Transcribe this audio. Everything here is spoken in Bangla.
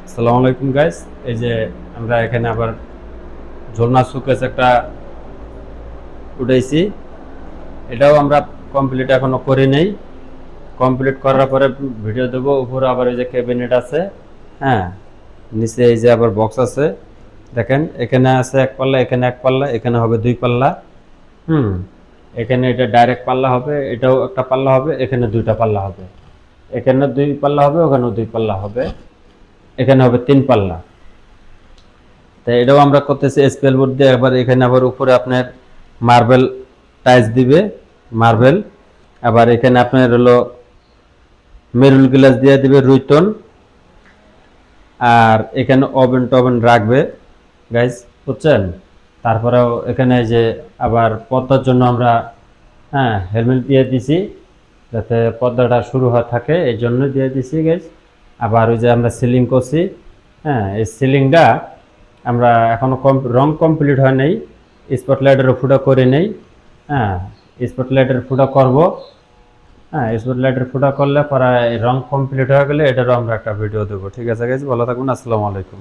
আসসালামু আলাইকুম গাইস। এই যে আমরা এখানে আবার ঝর্ণা শোকেস একটা উঠাইছি। এটাও আমরা কমপ্লিট এখনো করি নেই। কমপ্লিট করার পরে ভিডিও দেবো। উপরে আবার এই যে ক্যাবিনেট আছে, হ্যাঁ, নিচে এই যে আবার বক্স আছে। দেখেন এখানে আছে এক পাল্লা, এখানে এক পাল্লা, এখানে হবে দুই পাল্লা। হুম, এখানে এটা ডাইরেক্ট পাল্লা হবে, এটাও একটা পাল্লা হবে, এখানে দুইটা পাল্লা হবে। এখানে দুই পাল্লা হবে, ওখানেও দুই পাল্লা হবে, এখানে হবে তিন পাল্লা। তাই এটাও আমরা করতেছি স্পেল বোর্ড দিয়ে। আবার এখানে আবার উপরে আপনার মার্বেল টাইলস দিবে, মার্বেল। আবার এখানে আপনার হলো মেরুল গ্লাস দিয়ে দিবে রুইতন। আর এখানে ওভেন টোভেন রাখবে গাইস, বুঝছেন। তারপরেও এখানে যে আবার পর্দার জন্য আমরা, হ্যাঁ, হেলমেট দিয়ে দিছি, যাতে পর্দাটা শুরু হয়ে থাকে, এই জন্য দিয়ে দিছি গাইস। আবার ওই যে আমরা সিলিং করছি, হ্যাঁ, এই সিলিংটা আমরা এখনো রং কমপ্লিট হয় নাই। স্পটলাইটের ফুটা করে নেই, হ্যাঁ, স্পটলাইটের ফুটা করব। হ্যাঁ, স্পটলাইটের ফুটা করলে পরে রং কমপ্লিট হয়ে গেলে এটারও আমরা একটা ভিডিও দেবো। ঠিক আছে গাইস, ভালো থাকুন। আসসালামু আলাইকুম।